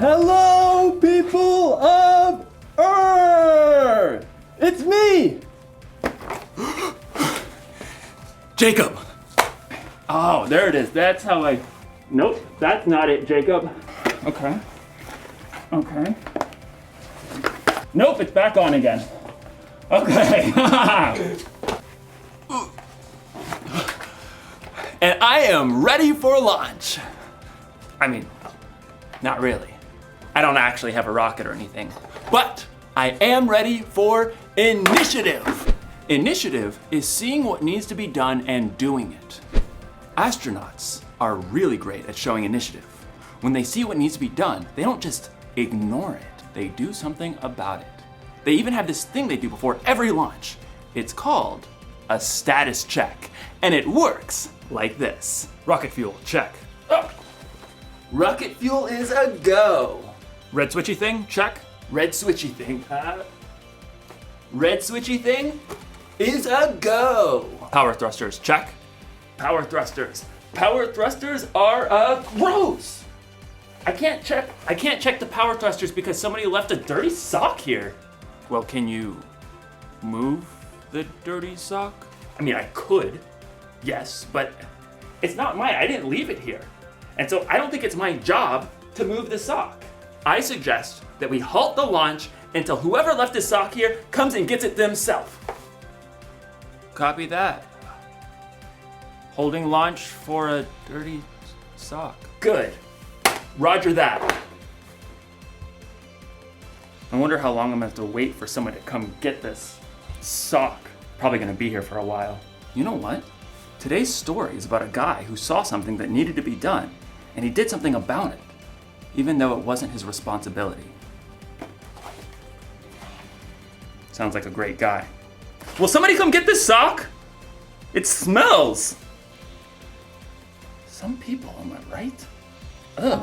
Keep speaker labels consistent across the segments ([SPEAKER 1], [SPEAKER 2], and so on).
[SPEAKER 1] Hello, people of Earth! It's me!
[SPEAKER 2] Jacob!
[SPEAKER 1] Oh, there it is. That's how I... Nope, that's not it, Jacob. Okay. Nope, it's back on again. Okay.
[SPEAKER 2] And I am ready for launch. I mean, not really. I don't actually have a rocket or anything, but I am ready for initiative. Initiative is seeing what needs to be done and doing it. Astronauts are really great at showing initiative. When they see what needs to be done, they don't just ignore it. They do something about it. They even have this thing they do before every launch. It's called a status check, and it works like this. Rocket fuel, check. Oh. Rocket fuel is a go. Red switchy thing, check. Red switchy thing, Red switchy thing is a go. Power thrusters, check. Power thrusters. Power thrusters are a gross. I can't check the power thrusters because somebody left a dirty sock here. Well, can you move the dirty sock? I mean, I could, yes, but it's not mine. I didn't leave it here. And so I don't think it's my job to move the sock. I suggest that we halt the launch until whoever left the sock here comes and gets it themselves. Copy that. Holding launch for a dirty sock. Good. Roger that. I wonder how long I'm gonna have to wait for someone to come get this sock. Probably gonna be here for a while. You know what? Today's story is about a guy who saw something that needed to be done, and he did something about it, even though it wasn't his responsibility. Sounds like a great guy. Will somebody come get this sock? It smells. Some people, am I right? Ugh.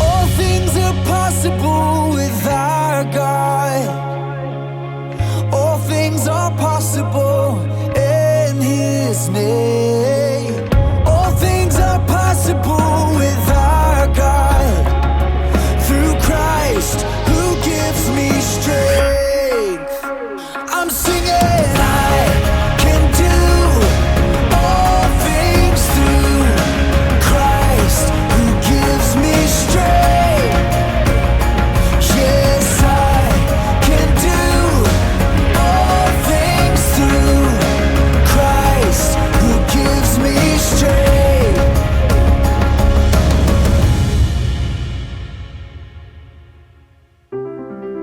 [SPEAKER 3] All things are possible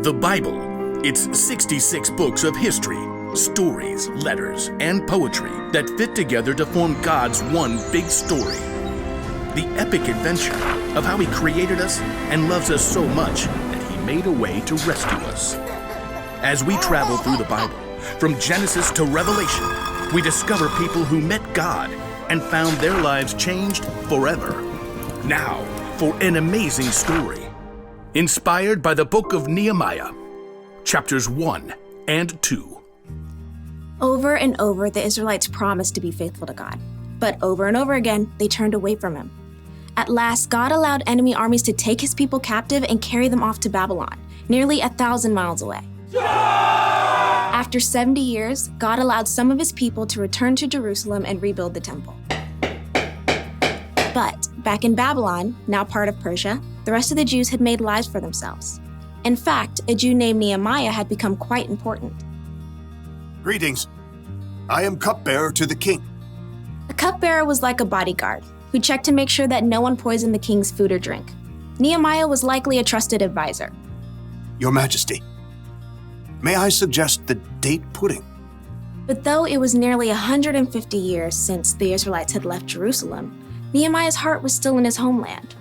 [SPEAKER 3] The Bible. It's 66 books of history, stories, letters, and poetry that fit together to form God's one big story. The epic adventure of how He created us and loves us so much that He made a way to rescue us. As we travel through the Bible, from Genesis to Revelation, we discover people who met God and found their lives changed forever. Now, for an amazing story. Inspired by the book of Nehemiah, chapters 1 and 2.
[SPEAKER 4] Over and over, the Israelites promised to be faithful to God. But over and over again, they turned away from Him. At last, God allowed enemy armies to take His people captive and carry them off to Babylon, nearly 1,000 miles away. After 70 years, God allowed some of His people to return to Jerusalem and rebuild the temple. But back in Babylon, now part of Persia, the rest of the Jews had made lives for themselves. In fact, a Jew named Nehemiah had become quite important.
[SPEAKER 5] Greetings. I am cupbearer to the king.
[SPEAKER 4] A cupbearer was like a bodyguard who checked to make sure that no one poisoned the king's food or drink. Nehemiah was likely a trusted advisor.
[SPEAKER 5] Your Majesty, may I suggest the date pudding?
[SPEAKER 4] But though it was nearly 150 years since the Israelites had left Jerusalem, Nehemiah's heart was still in his homeland.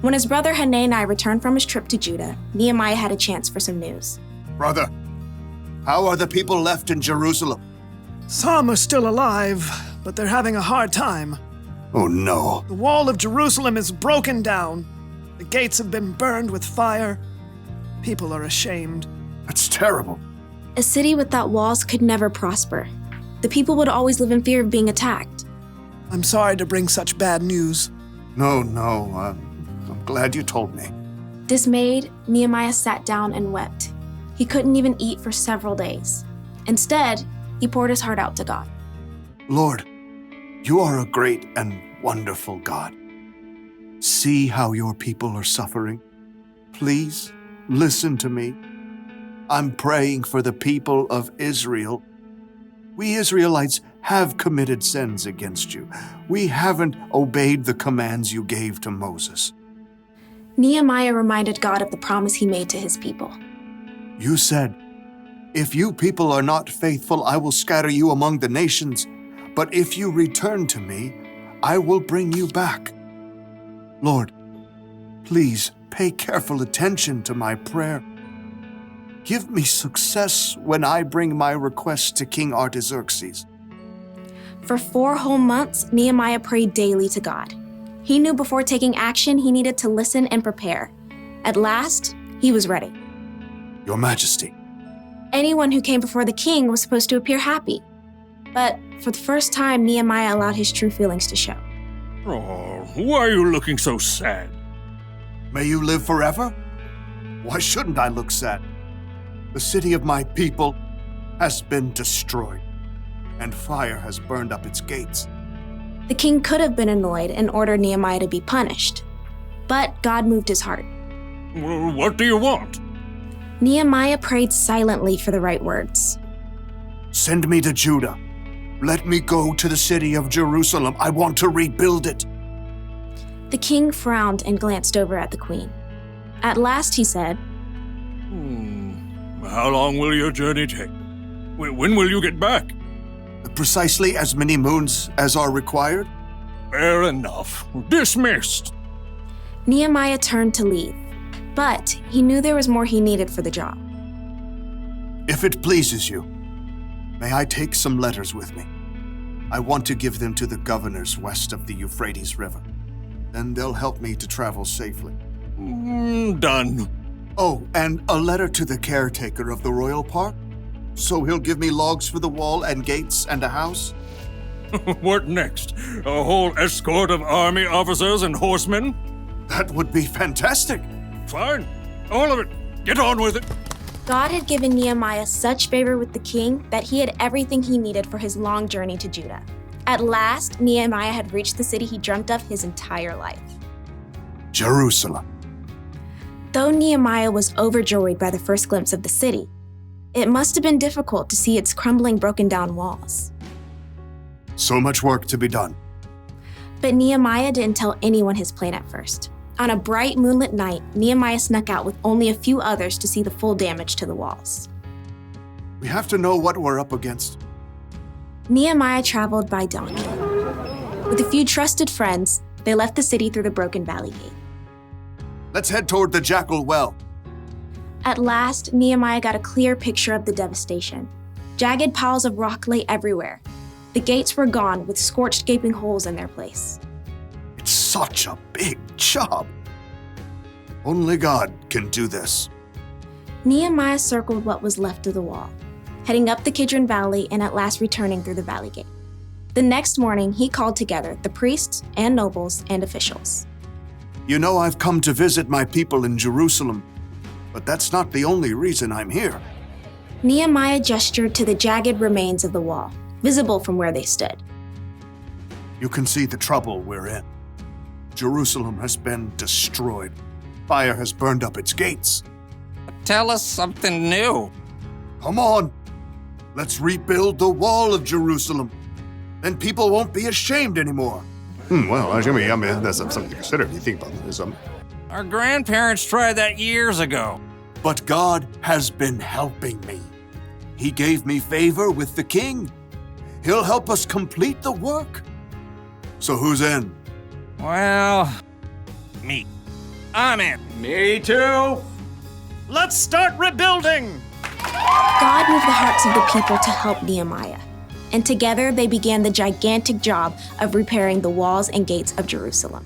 [SPEAKER 4] When his brother Hanani returned from his trip to Judah, Nehemiah had a chance for some news.
[SPEAKER 5] Brother, how are the people left in Jerusalem?
[SPEAKER 6] Some are still alive, but they're having a hard time.
[SPEAKER 5] Oh no.
[SPEAKER 6] The wall of Jerusalem is broken down. The gates have been burned with fire. People are ashamed.
[SPEAKER 5] That's terrible.
[SPEAKER 4] A city without walls could never prosper. The people would always live in fear of being attacked.
[SPEAKER 6] I'm sorry to bring such bad news.
[SPEAKER 5] No, I'm glad you told me.
[SPEAKER 4] Dismayed, Nehemiah sat down and wept. He couldn't even eat for several days. Instead, he poured his heart out to God.
[SPEAKER 5] Lord, you are a great and wonderful God. See how your people are suffering. Please listen to me. I'm praying for the people of Israel. We Israelites have committed sins against you. We haven't obeyed the commands you gave to Moses.
[SPEAKER 4] Nehemiah reminded God of the promise He made to His people.
[SPEAKER 5] You said, if you people are not faithful, I will scatter you among the nations. But if you return to me, I will bring you back. Lord, please pay careful attention to my prayer. Give me success when I bring my request to King Artaxerxes.
[SPEAKER 4] For 4 whole months, Nehemiah prayed daily to God. He knew before taking action, he needed to listen and prepare. At last, he was ready.
[SPEAKER 5] Your Majesty.
[SPEAKER 4] Anyone who came before the king was supposed to appear happy. But for the first time, Nehemiah allowed his true feelings to show.
[SPEAKER 7] Oh, why are you looking so sad?
[SPEAKER 5] May you live forever? Why shouldn't I look sad? The city of my people has been destroyed, and fire has burned up its gates.
[SPEAKER 4] The king could have been annoyed and ordered Nehemiah to be punished. But God moved his heart.
[SPEAKER 7] Well, what do you want?
[SPEAKER 4] Nehemiah prayed silently for the right words.
[SPEAKER 5] Send me to Judah. Let me go to the city of Jerusalem. I want to rebuild it.
[SPEAKER 4] The king frowned and glanced over at the queen. At last he said,
[SPEAKER 7] How long will your journey take? When will you get back?
[SPEAKER 5] Precisely as many moons as are required.
[SPEAKER 7] Fair enough. Dismissed.
[SPEAKER 4] Nehemiah turned to leave, but he knew there was more he needed for the job.
[SPEAKER 5] If it pleases you, may I take some letters with me? I want to give them to the governors west of the Euphrates River. Then they'll help me to travel safely.
[SPEAKER 7] Done.
[SPEAKER 5] Oh, and a letter to the caretaker of the royal park? So he'll give me logs for the wall and gates and a house?
[SPEAKER 7] What next? A whole escort of army officers and horsemen?
[SPEAKER 5] That would be fantastic.
[SPEAKER 7] Fine. All of it. Get on with it.
[SPEAKER 4] God had given Nehemiah such favor with the king that he had everything he needed for his long journey to Judah. At last, Nehemiah had reached the city he dreamt of his entire life.
[SPEAKER 5] Jerusalem.
[SPEAKER 4] Though Nehemiah was overjoyed by the first glimpse of the city, it must have been difficult to see its crumbling, broken down walls.
[SPEAKER 5] So much work to be done.
[SPEAKER 4] But Nehemiah didn't tell anyone his plan at first. On a bright moonlit night, Nehemiah snuck out with only a few others to see the full damage to the walls.
[SPEAKER 5] We have to know what we're up against.
[SPEAKER 4] Nehemiah traveled by donkey. With a few trusted friends, they left the city through the broken valley gate.
[SPEAKER 5] Let's head toward the Jackal Well.
[SPEAKER 4] At last, Nehemiah got a clear picture of the devastation. Jagged piles of rock lay everywhere. The gates were gone with scorched, gaping holes in their place.
[SPEAKER 5] It's such a big job. Only God can do this.
[SPEAKER 4] Nehemiah circled what was left of the wall, heading up the Kidron Valley and at last returning through the valley gate. The next morning, he called together the priests and nobles and officials.
[SPEAKER 5] You know, I've come to visit my people in Jerusalem, but that's not the only reason I'm here.
[SPEAKER 4] Nehemiah gestured to the jagged remains of the wall, visible from where they stood.
[SPEAKER 5] You can see the trouble we're in. Jerusalem has been destroyed. Fire has burned up its gates.
[SPEAKER 8] Tell us something new.
[SPEAKER 5] Come on, let's rebuild the wall of Jerusalem. Then people won't be ashamed anymore.
[SPEAKER 9] Well, I mean, that's something to consider if you think about this.
[SPEAKER 8] Our grandparents tried that years ago.
[SPEAKER 5] But God has been helping me. He gave me favor with the king. He'll help us complete the work. So who's in?
[SPEAKER 8] Well, me. I'm in.
[SPEAKER 7] Me too.
[SPEAKER 6] Let's start rebuilding!
[SPEAKER 4] God moved the hearts of the people to help Nehemiah, and together they began the gigantic job of repairing the walls and gates of Jerusalem.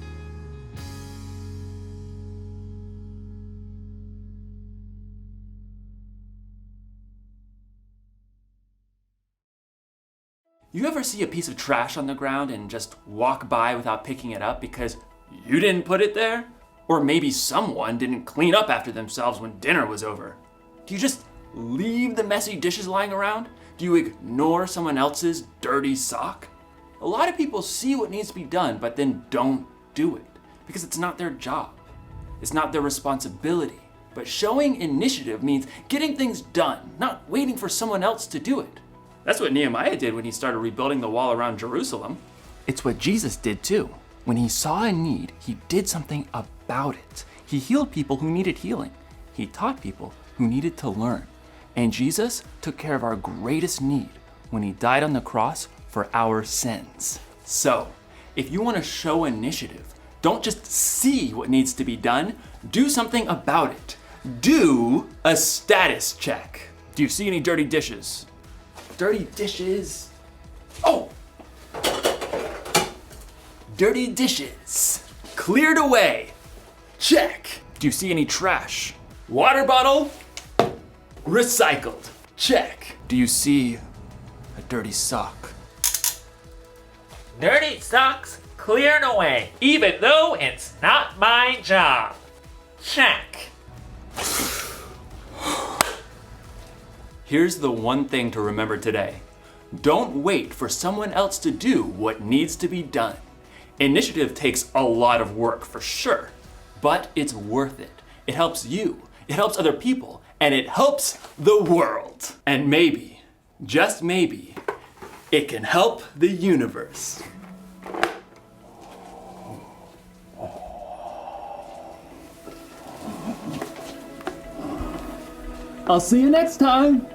[SPEAKER 2] You ever see a piece of trash on the ground and just walk by without picking it up because you didn't put it there? Or maybe someone didn't clean up after themselves when dinner was over? Do you just leave the messy dishes lying around? Do you ignore someone else's dirty sock? A lot of people see what needs to be done, but then don't do it because it's not their job. It's not their responsibility. But showing initiative means getting things done, not waiting for someone else to do it. That's what Nehemiah did when he started rebuilding the wall around Jerusalem. It's what Jesus did too. When he saw a need, he did something about it. He healed people who needed healing. He taught people who needed to learn. And Jesus took care of our greatest need when he died on the cross for our sins. So, if you want to show initiative, don't just see what needs to be done, do something about it. Do a status check. Do you see any dirty dishes? Dirty dishes. Oh! Dirty dishes. Cleared away. Check. Do you see any trash? Water bottle? Recycled. Check. Do you see a dirty sock?
[SPEAKER 10] Dirty socks cleared away, even though it's not my job. Check.
[SPEAKER 2] Here's the one thing to remember today. Don't wait for someone else to do what needs to be done. Initiative takes a lot of work for sure, but it's worth it. It helps you, it helps other people, and it helps the world. And maybe, just maybe, it can help the universe. I'll see you next time.